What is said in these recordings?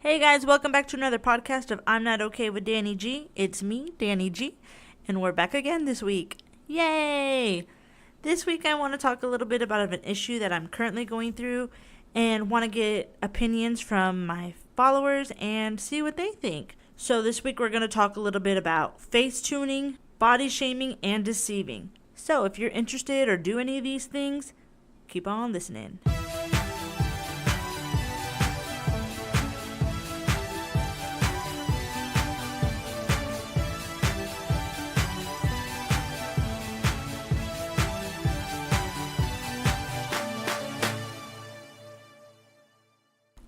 Hey guys, welcome back to another podcast of I'm Not Okay with Danny G. It's me, Danny G, and we're back again this week. Yay! This week I want to talk a little bit about an issue that I'm currently going through and want to get opinions from my followers and see what they think. So this week we're going to talk a little bit about face tuning, body shaming, and deceiving. So if you're interested or do any of these things, keep on listening.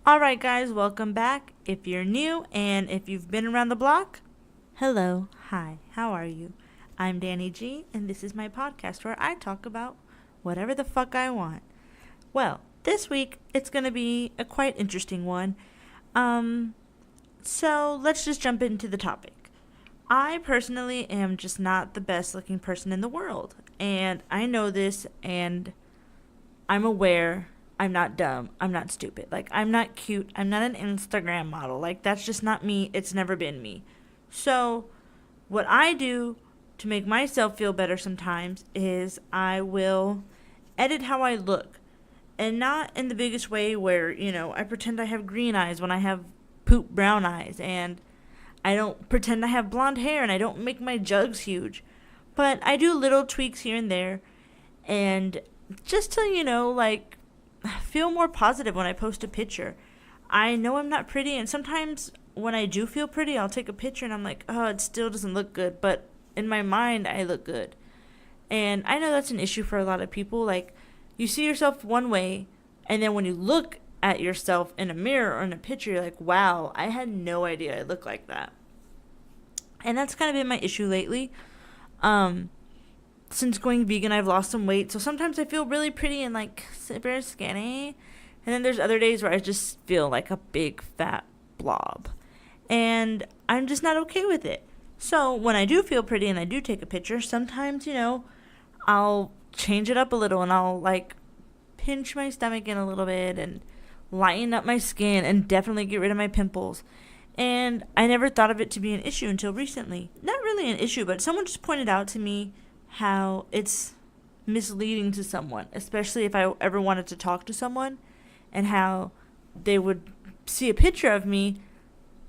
Alright guys, welcome back. If you're new and if you've been around the block, hello, hi, how are you? I'm Danny G and this is my podcast where I talk about whatever the fuck I want. Well, this week it's going to be a quite interesting one. So let's just jump into the topic. I personally am just not the best looking person in the world. And I know this and I'm aware. I'm not dumb. I'm not stupid. Like, I'm not cute. I'm not an Instagram model. Like, that's just not me. It's never been me. So, what I do to make myself feel better sometimes is I will edit how I look. And not in the biggest way where, I pretend I have green eyes when I have poop brown eyes. And I don't pretend I have blonde hair and I don't make my jugs huge. But I do little tweaks here and there. And just to, feel more positive when I post a picture. I know I'm not pretty, and sometimes when I do feel pretty, I'll take a picture and I'm like, oh, it still doesn't look good, but in my mind, I look good. And I know that's an issue for a lot of people. Like, you see yourself one way, and then when you look at yourself in a mirror or in a picture, you're like, wow, I had no idea I look like that. And that's kind of been my issue lately. Since going vegan, I've lost some weight. So sometimes I feel really pretty and super skinny. And then there's other days where I just feel like a big fat blob. And I'm just not okay with it. So when I do feel pretty and I do take a picture, sometimes, I'll change it up a little and I'll pinch my stomach in a little bit and lighten up my skin and definitely get rid of my pimples. And I never thought of it to be an issue until recently. Not really an issue, but someone just pointed out to me how it's misleading to someone, especially if I ever wanted to talk to someone, and how they would see a picture of me,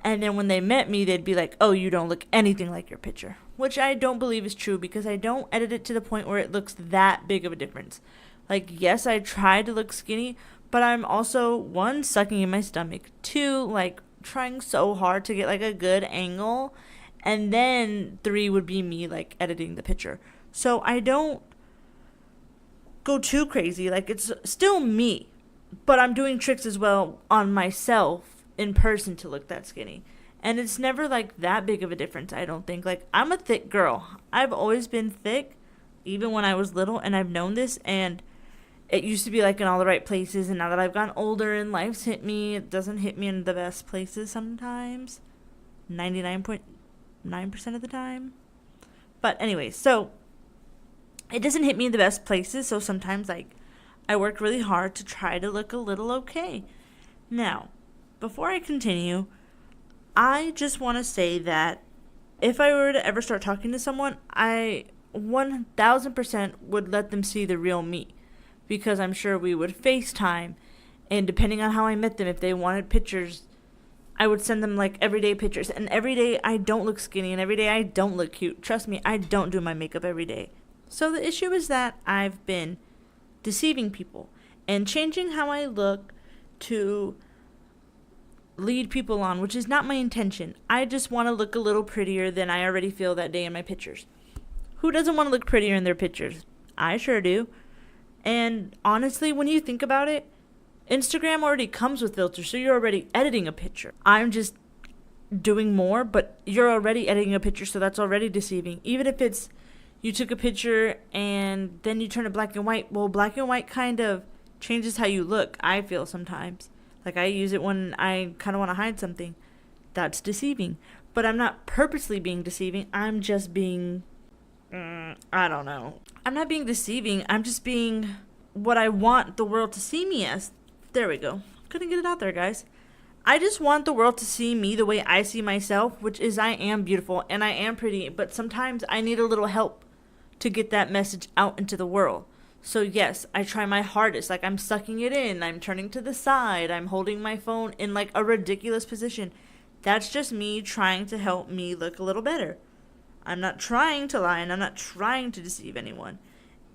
and then when they met me, they'd be like, oh, you don't look anything like your picture, which I don't believe is true because I don't edit it to the point where it looks that big of a difference. Yes, I try to look skinny, but I'm also, one, sucking in my stomach, two, trying so hard to get a good angle, and then three would be me editing the picture. So I don't go too crazy. It's still me, but I'm doing tricks as well on myself in person to look that skinny. And it's never that big of a difference, I don't think. I'm a thick girl. I've always been thick, even when I was little, and I've known this. And it used to be in all the right places. And now that I've gotten older and life's hit me, it doesn't hit me in the best places sometimes. 99.9% of the time. But anyway, so it doesn't hit me in the best places, so sometimes I work really hard to try to look a little okay. Now, before I continue, I just want to say that if I were to ever start talking to someone, I 1000% would let them see the real me, because I'm sure we would FaceTime, and depending on how I met them, if they wanted pictures, I would send them everyday pictures, and every day I don't look skinny, and every day I don't look cute. Trust me, I don't do my makeup every day. So the issue is that I've been deceiving people and changing how I look to lead people on, which is not my intention. I just want to look a little prettier than I already feel that day in my pictures. Who doesn't want to look prettier in their pictures? I sure do. And honestly, when you think about it, Instagram already comes with filters, so you're already editing a picture. I'm just doing more, but you're already editing a picture, so that's already deceiving. Even if it's you took a picture and then you turn it black and white. Well, black and white kind of changes how you look, I feel sometimes. I use it when I kind of want to hide something. That's deceiving. But I'm not purposely being deceiving. I'm just being, I don't know. I'm not being deceiving. I'm just being what I want the world to see me as. There we go. Couldn't get it out there, guys. I just want the world to see me the way I see myself, which is I am beautiful and I am pretty, but sometimes I need a little help to get that message out into the world. So yes, I try my hardest. Like I'm sucking it in, I'm turning to the side, I'm holding my phone in like a ridiculous position. That's just me trying to help me look a little better. I'm not trying to lie and I'm not trying to deceive anyone.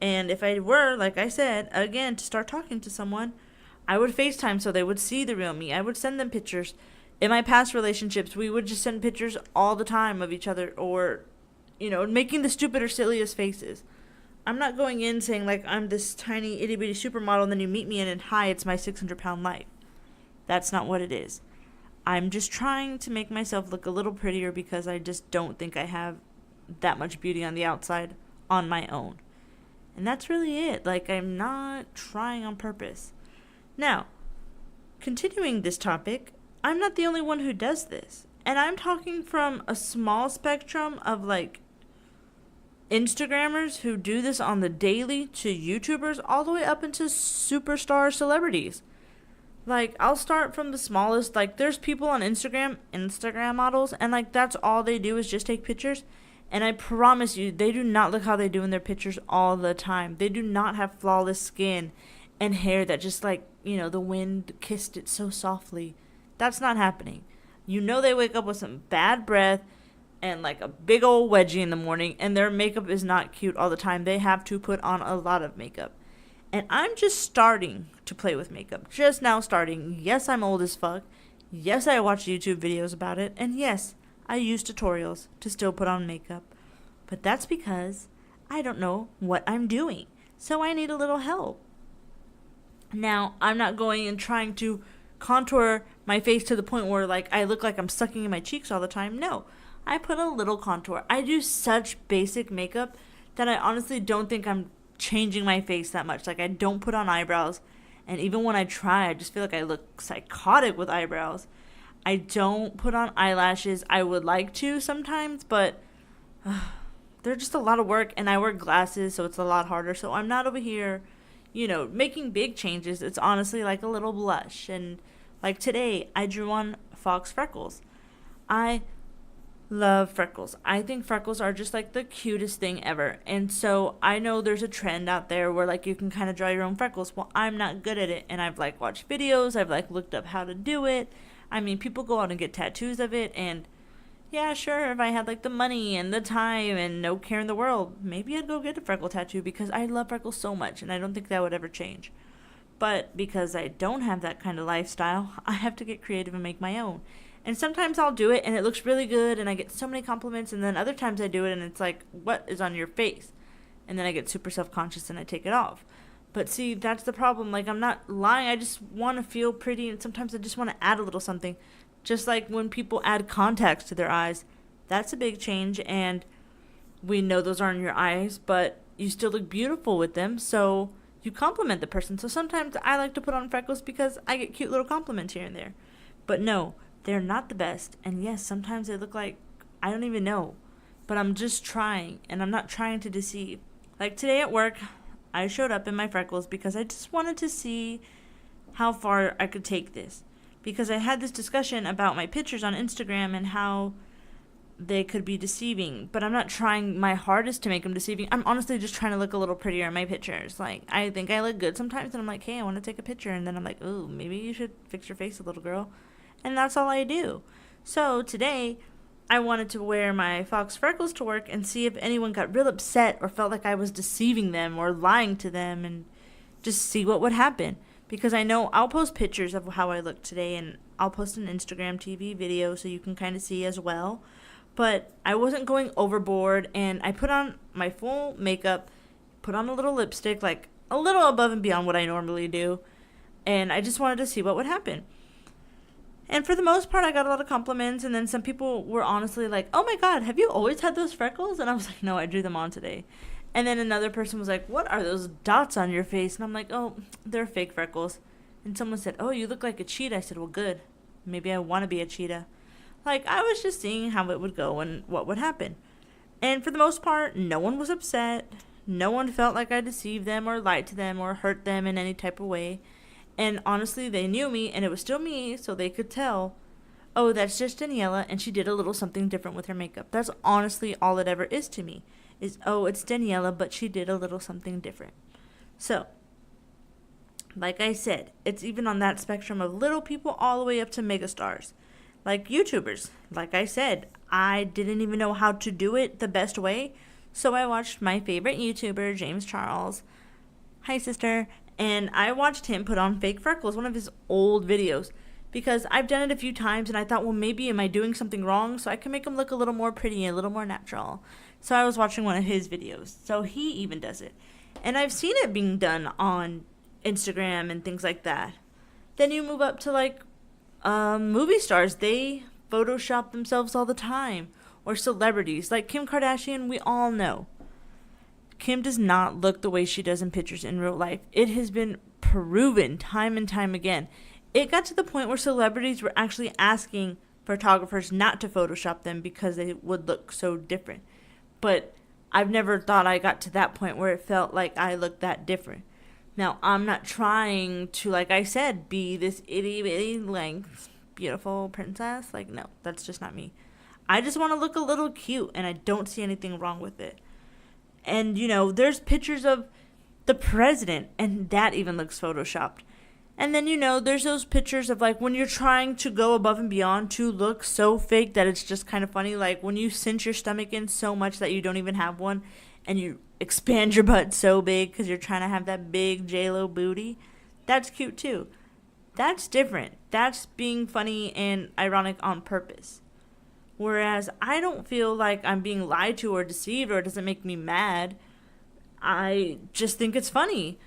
And if I were, like I said, again, to start talking to someone, I would FaceTime so they would see the real me. I would send them pictures. In my past relationships, we would just send pictures all the time of each other or, making the stupid or silliest faces. I'm not going in saying, like, I'm this tiny itty bitty supermodel and then you meet me and hi, it's my 600-pound life. That's not what it is. I'm just trying to make myself look a little prettier because I just don't think I have that much beauty on the outside on my own. And that's really it. Like, I'm not trying on purpose. Now, continuing this topic, I'm not the only one who does this. And I'm talking from a small spectrum of, like, Instagrammers who do this on the daily to YouTubers all the way up into superstar celebrities. Like, I'll start from the smallest. Like, there's people on Instagram models, and, like, that's all they do is just take pictures. And I promise you, they do not look how they do in their pictures all the time. They do not have flawless skin and hair that just, like, the wind kissed it so softly. That's not happening. They wake up with some bad breath and, like, a big old wedgie in the morning, and their makeup is not cute all the time. They have to put on a lot of makeup. And I'm just starting to play with makeup. Just now starting. Yes, I'm old as fuck. Yes, I watch YouTube videos about it. And yes, I use tutorials to still put on makeup. But that's because I don't know what I'm doing. So I need a little help. Now, I'm not going and trying to contour my face to the point where, like, I look like I'm sucking in my cheeks all the time. No, I put a little contour. I do such basic makeup that I honestly don't think I'm changing my face that much. Like, I don't put on eyebrows. And even when I try, I just feel like I look psychotic with eyebrows. I don't put on eyelashes. I would like to sometimes, but they're just a lot of work. And I wear glasses, so it's a lot harder. So I'm not over here, making big changes. It's honestly like a little blush. And like today, I drew on Fox Freckles. I love freckles. I think freckles are just like the cutest thing ever. And so I know there's a trend out there where like you can kind of draw your own freckles. Well, I'm not good at it. And I've like watched videos. I've like looked up how to do it. I mean, people go out and get tattoos of it. And yeah, sure, if I had like the money and the time and no care in the world, maybe I'd go get a freckle tattoo because I love freckles so much. And I don't think that would ever change. But because I don't have that kind of lifestyle, I have to get creative and make my own. And sometimes I'll do it and it looks really good and I get so many compliments. And then other times I do it and it's like, what is on your face? And then I get super self-conscious and I take it off. But see, that's the problem. Like, I'm not lying. I just want to feel pretty. And sometimes I just want to add a little something. Just like when people add contacts to their eyes. That's a big change. And we know those aren't your eyes, but you still look beautiful with them. So you compliment the person. So sometimes I like to put on freckles because I get cute little compliments here and there. But no, they're not the best. And yes, sometimes they look like I don't even know. But I'm just trying. And I'm not trying to deceive. Like today at work, I showed up in my freckles because I just wanted to see how far I could take this. Because I had this discussion about my pictures on Instagram and how they could be deceiving. But I'm not trying my hardest to make them deceiving. I'm honestly just trying to look a little prettier in my pictures. Like, I think I look good sometimes and I'm like, hey, I want to take a picture. And then I'm like, ooh, maybe you should fix your face a little, girl. And that's all I do. So today, I wanted to wear my Fox Freckles to work and see if anyone got real upset or felt like I was deceiving them or lying to them and just see what would happen. Because I know I'll post pictures of how I look today and I'll post an Instagram TV video so you can kind of see as well. But I wasn't going overboard and I put on my full makeup, put on a little lipstick, like a little above and beyond what I normally do. And I just wanted to see what would happen. And for the most part, I got a lot of compliments. And then some people were honestly like, oh my God, have you always had those freckles? And I was like, no, I drew them on today. And then another person was like, what are those dots on your face? And I'm like, oh, they're fake freckles. And someone said, oh, you look like a cheetah. I said, well, good. Maybe I want to be a cheetah. Like, I was just seeing how it would go and what would happen. And for the most part, no one was upset. No one felt like I deceived them or lied to them or hurt them in any type of way. And honestly, they knew me, and it was still me, so they could tell, oh, that's just Daniela, and she did a little something different with her makeup. That's honestly all it ever is to me, is, oh, it's Daniela, but she did a little something different. So, like I said, it's even on that spectrum of little people all the way up to megastars. Like YouTubers. Like I said, I didn't even know how to do it the best way, so I watched my favorite YouTuber, James Charles. Hi, sister. And I watched him put on fake freckles, one of his old videos, because I've done it a few times and I thought, well, maybe am I doing something wrong so I can make him look a little more pretty, a little more natural. So I was watching one of his videos. So he even does it. And I've seen it being done on Instagram and things like that. Then you move up to like movie stars. They Photoshop themselves all the time. Or celebrities. Like Kim Kardashian, we all know. Kim does not look the way she does in pictures in real life. It has been proven time and time again. It got to the point where celebrities were actually asking photographers not to Photoshop them because they would look so different. But I've never thought I got to that point where it felt like I looked that different. Now, I'm not trying to, like I said, be this itty bitty, like, beautiful princess. Like, no, that's just not me. I just want to look a little cute, and I don't see anything wrong with it. And, you know, there's pictures of the president, and that even looks photoshopped. And then, you know, there's those pictures of, like, when you're trying to go above and beyond to look so fake that it's just kind of funny. Like, when you cinch your stomach in so much that you don't even have one, and you expand your butt so big because you're trying to have that big J-Lo booty. That's cute, too. That's different. That's being funny and ironic on purpose. Whereas I don't feel like I'm being lied to or deceived, or it doesn't make me mad. I just think it's funny.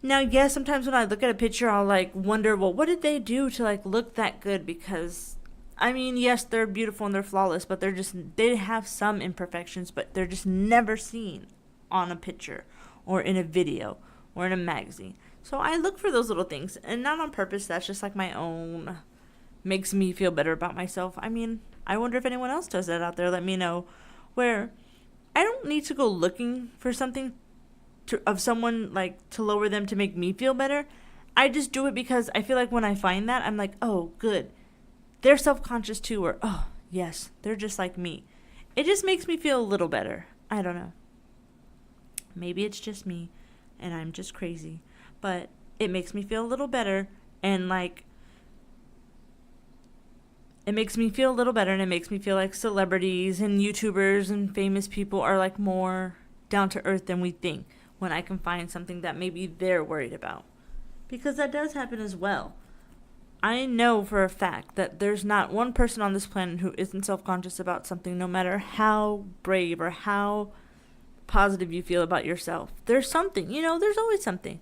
Now, yes, sometimes when I look at a picture, I'll like wonder, well, what did they do to like look that good? Because, I mean, yes, they're beautiful and they're flawless, but they have some imperfections, but they're just never seen on a picture or in a video or in a magazine. So I look for those little things, and not on purpose. That's just like my own, makes me feel better about myself. I mean, I wonder if anyone else does that out there. Let me know. Where I don't need to go looking for something of someone like to lower them to make me feel better. I just do it because I feel like when I find that, I'm like, oh, good. They're self-conscious too, or oh, yes, they're just like me. It just makes me feel a little better. I don't know. Maybe it's just me and I'm just crazy, but it makes me feel a little better, and like it makes me feel a little better, and it makes me feel like celebrities and YouTubers and famous people are like more down to earth than we think when I can find something that maybe they're worried about. Because that does happen as well. I know for a fact that there's not one person on this planet who isn't self-conscious about something, no matter how brave or how positive you feel about yourself. There's something, you know, there's always something.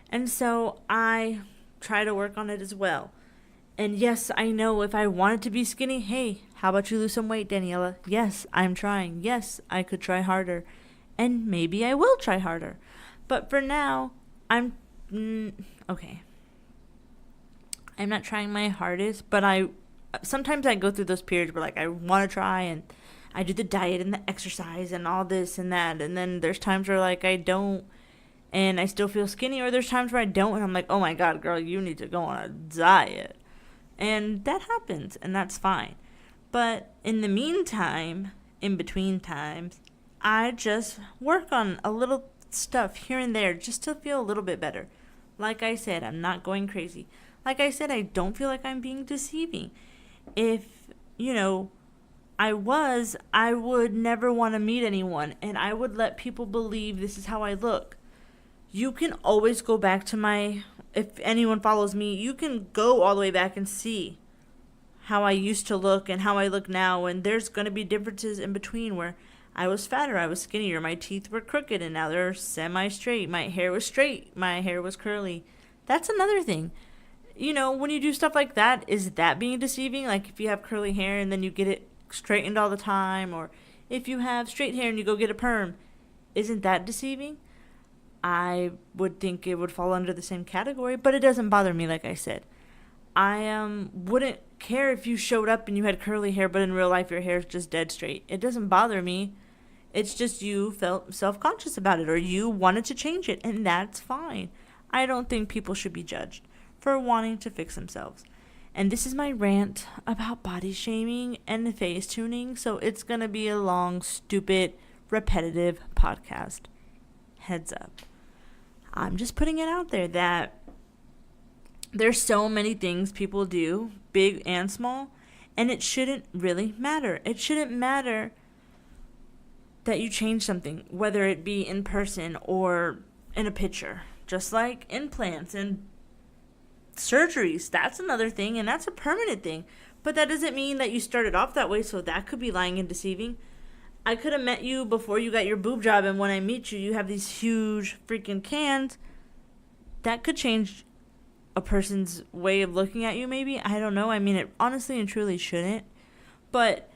And so I try to work on it as well. And yes, I know if I wanted to be skinny, hey, how about you lose some weight, Daniela? Yes, I'm trying. Yes, I could try harder. And maybe I will try harder. But for now, I'm okay. I'm not trying my hardest, but sometimes I go through those periods where like I want to try, and I do the diet and the exercise and all this and that, and then there's times where like I don't, and I still feel skinny, or there's times where I don't, and I'm like, oh my god, girl, you need to go on a diet. And that happens, and that's fine. But in the meantime, in between times, I just work on a little stuff here and there just to feel a little bit better. Like I said, I'm not going crazy. Like I said, I don't feel like I'm being deceiving. If, you know, I would never want to meet anyone, and I would let people believe this is how I look. You can always go back to if anyone follows me, you can go all the way back and see how I used to look and how I look now, and there's going to be differences in between where I was fatter, I was skinnier, my teeth were crooked, and now they're semi-straight. My hair was straight, my hair was curly. That's another thing. You know, when you do stuff like that, is that being deceiving? Like if you have curly hair and then you get it straightened all the time, or if you have straight hair and you go get a perm, isn't that deceiving? I would think it would fall under the same category, but it doesn't bother me, like I said. I wouldn't care if you showed up and you had curly hair, but in real life your hair is just dead straight. It doesn't bother me. It's just you felt self-conscious about it, or you wanted to change it, and that's fine. I don't think people should be judged for wanting to fix themselves. And this is my rant about body shaming and face tuning, so it's going to be a long, stupid, repetitive podcast. Heads up. I'm just putting it out there that there's so many things people do, big and small, and it shouldn't really matter. It shouldn't matter that you change something, whether it be in person or in a picture. Just like implants and surgeries, that's another thing, and that's a permanent thing. But that doesn't mean that you started off that way, so that could be lying and deceiving. I could have met you before you got your boob job, and when I meet you, you have these huge freaking cans. That could change a person's way of looking at you, maybe. I don't know. I mean, it honestly and truly shouldn't. But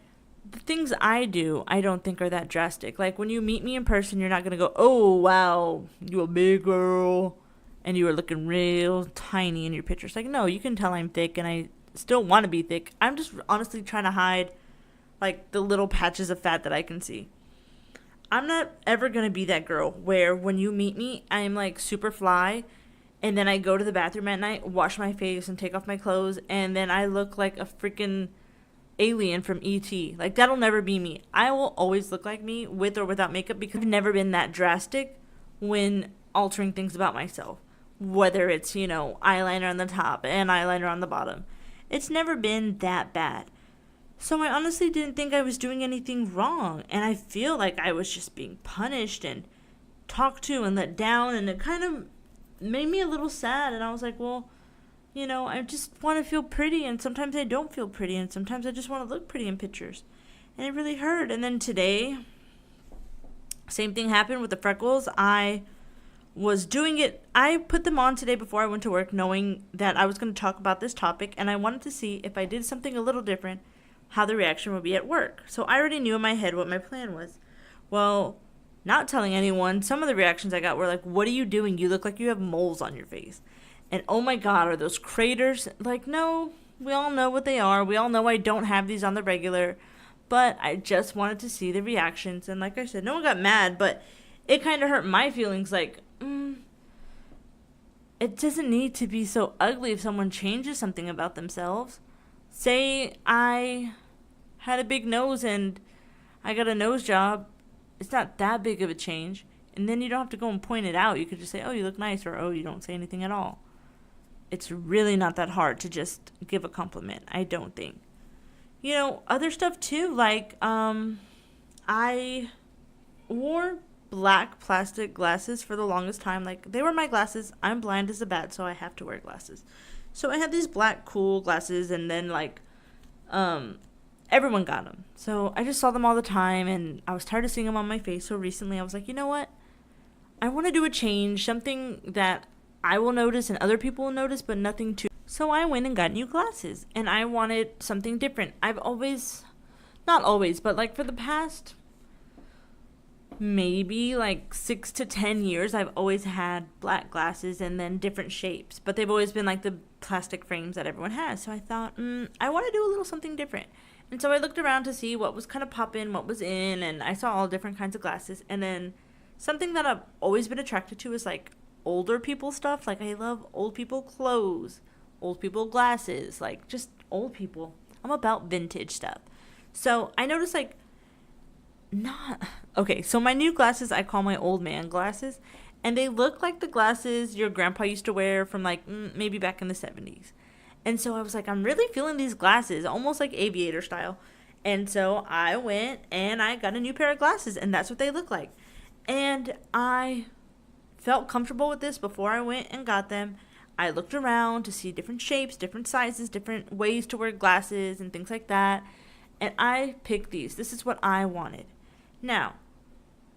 the things I do, I don't think are that drastic. Like, when you meet me in person, you're not going to go, oh, wow, you a big girl, and you were looking real tiny in your pictures. Like, no, you can tell I'm thick, and I still want to be thick. I'm just honestly trying to hide, like, the little patches of fat that I can see. I'm not ever going to be that girl where when you meet me, I'm, like, super fly, and then I go to the bathroom at night, wash my face, and take off my clothes, and then I look like a freaking alien from E.T. Like, that'll never be me. I will always look like me with or without makeup because I've never been that drastic when altering things about myself. Whether it's, eyeliner on the top and eyeliner on the bottom. It's never been that bad. So I honestly didn't think I was doing anything wrong. And I feel like I was just being punished and talked to and let down. And it kind of made me a little sad. And I was like, well, I just want to feel pretty, and sometimes I don't feel pretty, and sometimes I just want to look pretty in pictures. And it really hurt. And then today, same thing happened with the freckles. I was doing it. I put them on today before I went to work, knowing that I was going to talk about this topic, and I wanted to see if I did something a little different, how the reaction would be at work. So I already knew in my head what my plan was. Well, not telling anyone, some of the reactions I got were like, what are you doing? You look like you have moles on your face. And oh my God, are those craters? Like, no, we all know what they are. We all know I don't have these on the regular. But I just wanted to see the reactions. And like I said, no one got mad, but it kind of hurt my feelings. Like, it doesn't need to be so ugly if someone changes something about themselves. Say I had a big nose and I got a nose job. It's not that big of a change. And then you don't have to go and point it out. You could just say, oh, you look nice, or oh, you don't say anything at all. It's really not that hard to just give a compliment, I don't think. Other stuff too, like I wore black plastic glasses for the longest time. Like, they were my glasses. I'm blind as a bat, so I have to wear glasses. So I had these black cool glasses, and then everyone got them. So I just saw them all the time, and I was tired of seeing them on my face. So recently I was like, you know what? I want to do a change, something that I will notice and other people will notice, but nothing too. So I went and got new glasses, and I wanted something different. I've always, not always, but like for the past maybe like 6 to 10 years, I've always had black glasses and then different shapes, but they've always been like the plastic frames that everyone has. So I thought, I want to do a little something different. And so I looked around to see what was kind of popping, what was in, and I saw all different kinds of glasses. And then something that I've always been attracted to is like older people stuff. Like, I love old people clothes, old people glasses, like just old people. I'm about vintage stuff. So I noticed so my new glasses I call my old man glasses, and they look like the glasses your grandpa used to wear from maybe back in the 70s. And so I was like, I'm really feeling these glasses, almost like aviator style. And so I went and I got a new pair of glasses, and that's what they look like. And I felt comfortable with this before I went and got them. I looked around to see different shapes, different sizes, different ways to wear glasses and things like that. And I picked these. This is what I wanted. Now,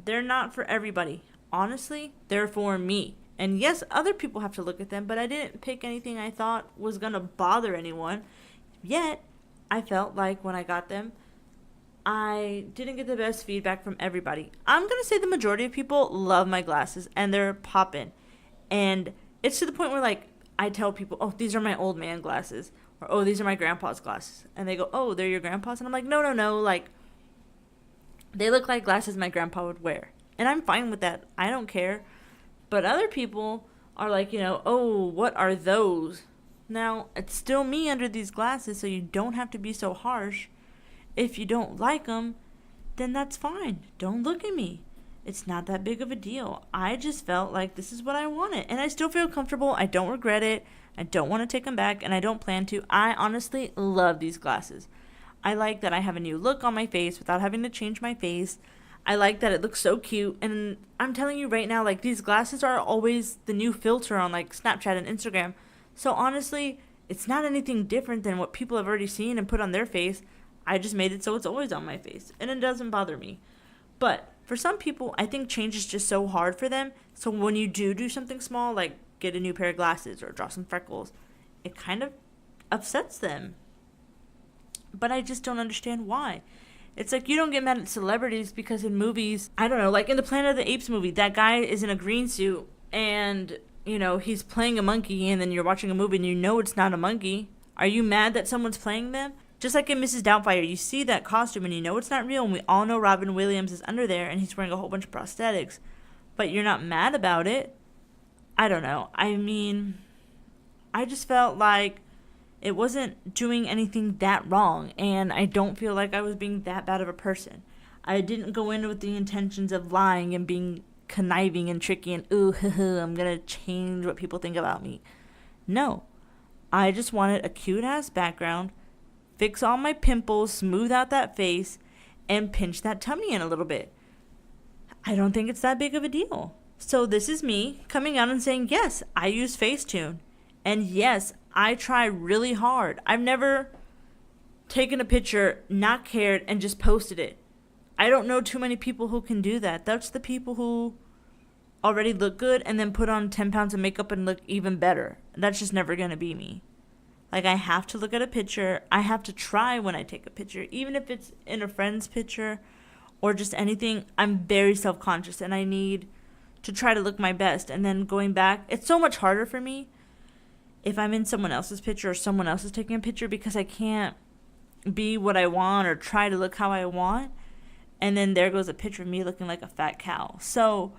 they're not for everybody. Honestly, they're for me. And yes, other people have to look at them, but I didn't pick anything I thought was going to bother anyone. Yet, I felt like when I got them, I didn't get the best feedback from everybody. I'm going to say the majority of people love my glasses, and they're popping. And it's to the point where, I tell people, oh, these are my old man glasses. Or, oh, these are my grandpa's glasses. And they go, oh, they're your grandpa's? And I'm like, no. They look like glasses my grandpa would wear. And I'm fine with that. I don't care. But other people are like, oh, what are those? Now, it's still me under these glasses, so you don't have to be so harsh. If you don't like them, then that's fine. Don't look at me. It's not that big of a deal. I just felt like this is what I wanted, and I still feel comfortable. I don't regret it. I don't want to take them back, and I don't plan to. I honestly love these glasses. I like that I have a new look on my face without having to change my face. I like that it looks so cute. And I'm telling you right now, like, these glasses are always the new filter on, like, Snapchat and Instagram. So honestly, it's not anything different than what people have already seen and put on their face. I just made it so it's always on my face. And it doesn't bother me. But for some people, I think change is just so hard for them. So when you do something small, like get a new pair of glasses or draw some freckles, it kind of upsets them. But I just don't understand why. It's like you don't get mad at celebrities because in movies, I don't know, like in the Planet of the Apes movie, that guy is in a green suit and, he's playing a monkey, and then you're watching a movie and you know it's not a monkey. Are you mad that someone's playing them? Just like in Mrs. Doubtfire, you see that costume and you know it's not real, and we all know Robin Williams is under there and he's wearing a whole bunch of prosthetics. But you're not mad about it. I don't know. I mean, I just felt like it wasn't doing anything that wrong, and I don't feel like I was being that bad of a person. I didn't go in with the intentions of lying and being conniving and tricky and, I'm going to change what people think about me. No. I just wanted a cute-ass background, fix all my pimples, smooth out that face, and pinch that tummy in a little bit. I don't think it's that big of a deal. So this is me coming out and saying, yes, I use FaceTune. And yes, I try really hard. I've never taken a picture, not cared, and just posted it. I don't know too many people who can do that. That's the people who already look good and then put on 10 pounds of makeup and look even better. That's just never going to be me. Like, I have to look at a picture. I have to try when I take a picture. Even if it's in a friend's picture or just anything, I'm very self-conscious and I need to try to look my best. And then going back, it's so much harder for me if I'm in someone else's picture or someone else is taking a picture, because I can't be what I want or try to look how I want. And then there goes a picture of me looking like a fat cow. So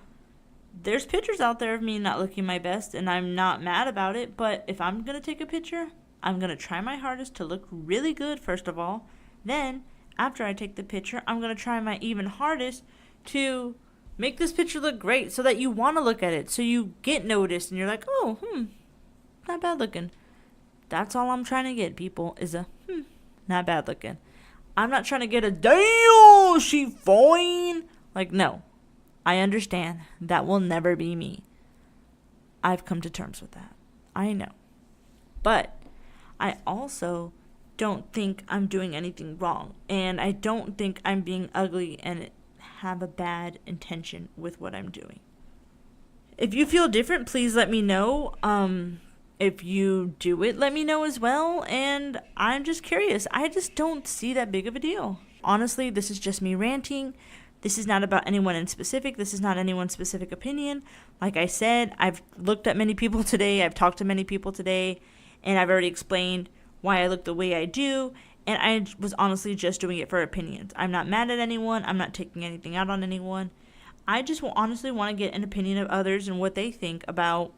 there's pictures out there of me not looking my best, and I'm not mad about it. But if I'm going to take a picture, I'm going to try my hardest to look really good, first of all. Then, after I take the picture, I'm going to try my even hardest to make this picture look great so that you want to look at it. So you get noticed and you're like, oh, not bad looking. That's all I'm trying to get, people, is a not bad looking. I'm not trying to get a damn, she fine. Like, no. I understand. That will never be me. I've come to terms with that. I know. But I also don't think I'm doing anything wrong. And I don't think I'm being ugly and have a bad intention with what I'm doing. If you feel different, please let me know. If you do it, let me know as well. And I'm just curious. I just don't see that big of a deal. Honestly, this is just me ranting. This is not about anyone in specific. This is not anyone's specific opinion. Like I said, I've looked at many people today. I've talked to many people today. And I've already explained why I look the way I do. And I was honestly just doing it for opinions. I'm not mad at anyone. I'm not taking anything out on anyone. I just honestly want to get an opinion of others and what they think about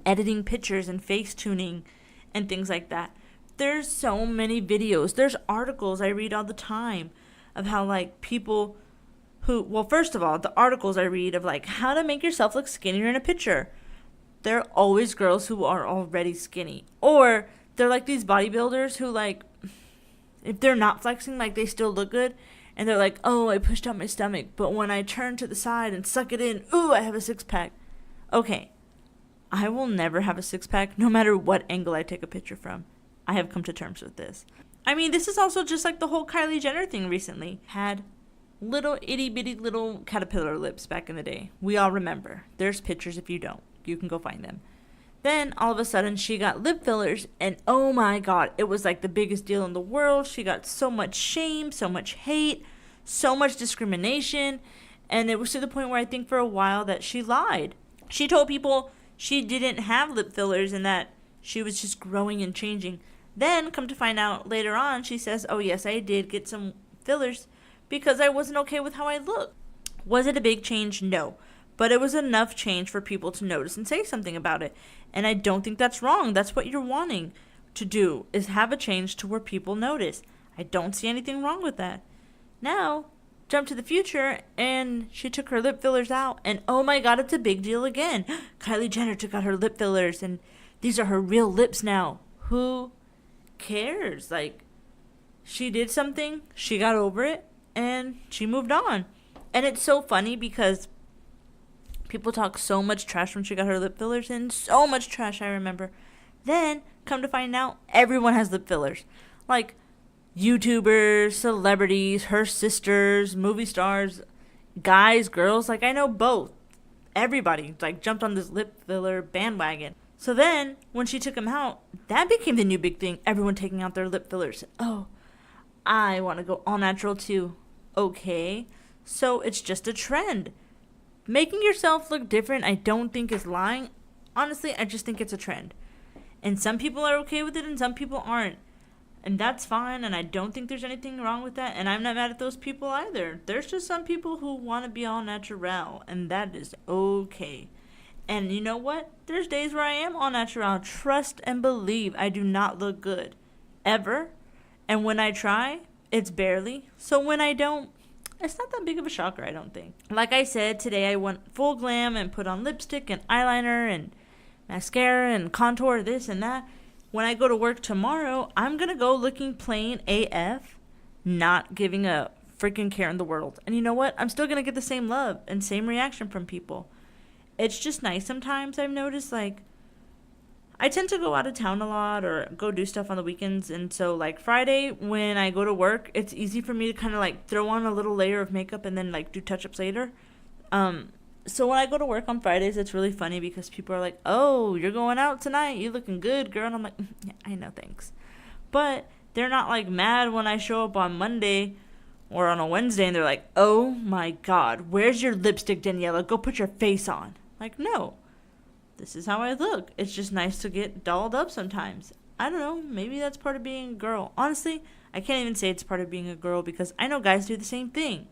editing pictures and face tuning and things like that. There's so many videos. There's articles I read all the time of how, like, people who, well, first of all, the articles I read of, like, how to make yourself look skinnier in a picture. They're always girls who are already skinny. Or they're like these bodybuilders who, like, if they're not flexing, like, they still look good. And they're like, oh, I pushed out my stomach, but when I turn to the side and suck it in, ooh, I have a six-pack. Okay. I will never have a six-pack, no matter what angle I take a picture from. I have come to terms with this. I mean, this is also just like the whole Kylie Jenner thing recently. Had little itty-bitty little caterpillar lips back in the day. We all remember. There's pictures if you don't. You can go find them. Then, all of a sudden, she got lip fillers, and oh my god, it was like the biggest deal in the world. She got so much shame, so much hate, so much discrimination, and it was to the point where I think for a while that she lied. She told people she didn't have lip fillers and that she was just growing and changing. Then, come to find out later on, she says, oh yes, I did get some fillers because I wasn't okay with how I looked. Was it a big change? No. But it was enough change for people to notice and say something about it. And I don't think that's wrong. That's what you're wanting to do, is have a change to where people notice. I don't see anything wrong with that. Now, jump to the future, and she took her lip fillers out, and oh my god, it's a big deal again. Kylie Jenner took out her lip fillers, and these are her real lips now. Who cares? Like, she did something, she got over it, and she moved on. And it's so funny because people talk so much trash when she got her lip fillers in. So much trash, I remember. Then, come to find out, everyone has lip fillers. Like, YouTubers, celebrities, her sisters, movie stars, guys, girls. Like, I know both. Everybody, like, jumped on this lip filler bandwagon. So then, when she took them out, that became the new big thing. Everyone taking out their lip fillers. Oh, I want to go all natural too. Okay. So, it's just a trend. Making yourself look different, I don't think is lying. Honestly, I just think it's a trend. And some people are okay with it and some people aren't. And that's fine, and I don't think there's anything wrong with that. And I'm not mad at those people either. There's just some people who want to be all natural, and that is okay. And you know what? There's days where I am all natural. Trust and believe I do not look good. Ever. And when I try, it's barely. So when I don't, it's not that big of a shocker, I don't think. Like I said, today I went full glam and put on lipstick and eyeliner and mascara and contour, this and that. When I go to work tomorrow, I'm going to go looking plain AF, not giving a freaking care in the world. And you know what? I'm still going to get the same love and same reaction from people. It's just nice sometimes, I've noticed, like, I tend to go out of town a lot or go do stuff on the weekends. And so, like, Friday, when I go to work, it's easy for me to kind of, like, throw on a little layer of makeup and then, like, do touch-ups later. So when I go to work on Fridays, it's really funny because people are like, oh, you're going out tonight. You looking good, girl. And I'm like, yeah, I know, thanks. But they're not, like, mad when I show up on Monday or on a Wednesday and they're like, oh, my God, where's your lipstick, Daniela? Go put your face on. Like, no. This is how I look. It's just nice to get dolled up sometimes. I don't know. Maybe that's part of being a girl. Honestly, I can't even say it's part of being a girl because I know guys do the same thing.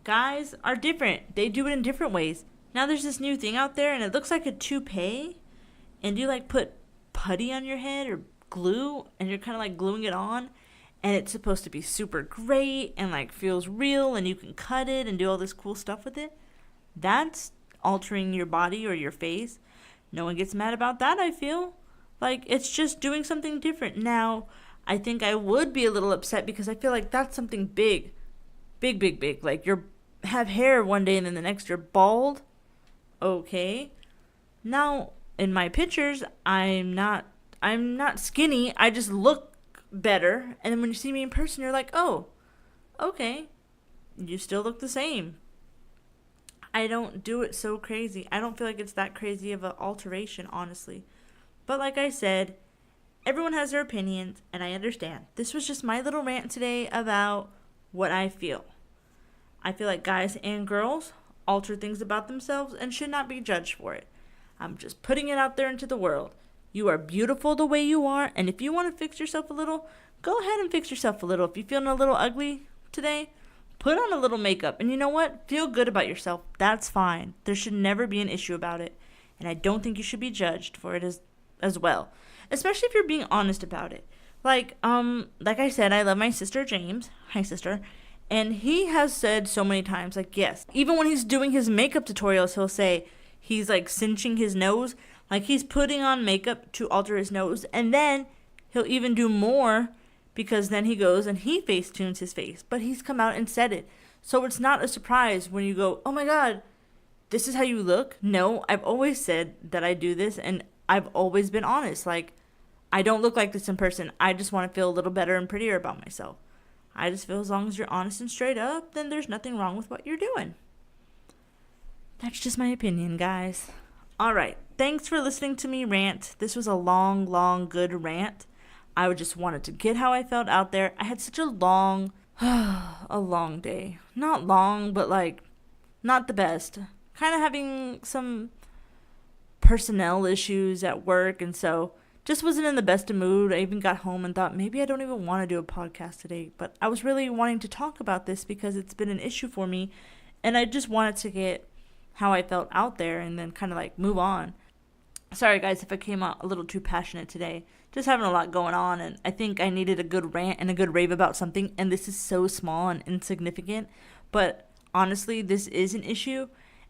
Guys are different. They do it in different ways. Now there's this new thing out there and it looks like a toupee. And you like put putty on your head or glue and you're kind of like gluing it on. And it's supposed to be super great and like feels real and you can cut it and do all this cool stuff with it. That's altering your body or your face. No one gets mad about that, I feel. Like, it's just doing something different. Now, I think I would be a little upset because I feel like that's something big. Big, big, big. Like, you have hair one day and then the next you're bald. Okay. Now, in my pictures, I'm not skinny. I just look better. And then when you see me in person, you're like, oh, okay. You still look the same. I don't do it so crazy. I don't feel like it's that crazy of an alteration, honestly. But like I said, everyone has their opinions, and I understand. This was just my little rant today about what I feel. I feel like guys and girls alter things about themselves and should not be judged for it. I'm just putting it out there into the world. You are beautiful the way you are, and if you want to fix yourself a little, go ahead and fix yourself a little. If you're feeling a little ugly today, put on a little makeup. And you know what? Feel good about yourself. That's fine. There should never be an issue about it. And I don't think you should be judged for it as well. Especially if you're being honest about it. Like I said, I love my sister James. Hi, sister. And he has said so many times, like, yes. Even when he's doing his makeup tutorials, he'll say he's, like, cinching his nose. Like, he's putting on makeup to alter his nose. And then he'll even do more because then he goes and he FaceTunes his face. But he's come out and said it. So it's not a surprise when you go, oh, my God, this is how you look? No, I've always said that I do this, and I've always been honest. Like, I don't look like this in person. I just want to feel a little better and prettier about myself. I just feel as long as you're honest and straight up, then there's nothing wrong with what you're doing. That's just my opinion, guys. All right. Thanks for listening to me rant. This was a long, good rant. I just wanted to get how I felt out there. I had such a long day. Not long, but like, not the best. Kind of having some personnel issues at work, and so just wasn't in the best of mood. I even got home and thought maybe I don't even want to do a podcast today. But I was really wanting to talk about this because it's been an issue for me. And I just wanted to get how I felt out there and then kind of like move on. Sorry guys if I came out a little too passionate today. Just having a lot going on, and I think I needed a good rant and a good rave about something, and this is so small and insignificant, but honestly this is an issue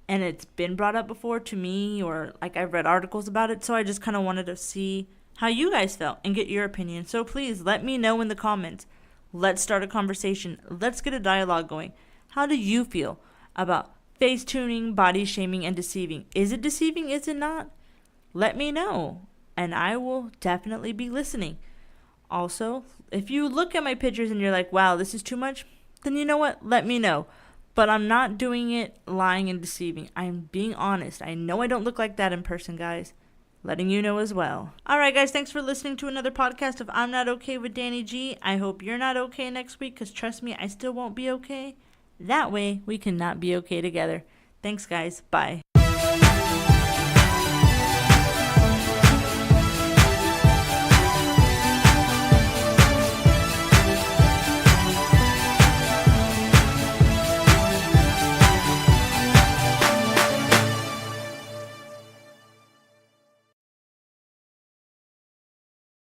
and it's been brought up before to me, or like I've read articles about it, so I just kind of wanted to see how you guys felt and get your opinion. So please let me know in the comments. Let's start a conversation. Let's get a dialogue going. How do you feel about face tuning, body shaming, and deceiving? Is it deceiving? Is it not? Let me know, and I will definitely be listening. Also, if you look at my pictures and you're like, wow, this is too much, then you know what? Let me know. But I'm not doing it lying and deceiving. I'm being honest. I know I don't look like that in person, guys. Letting you know as well. Alright, guys, thanks for listening to another podcast of I'm Not Okay with Danny G. I hope you're not okay next week, because trust me, I still won't be okay. That way, we cannot be okay together. Thanks, guys. Bye.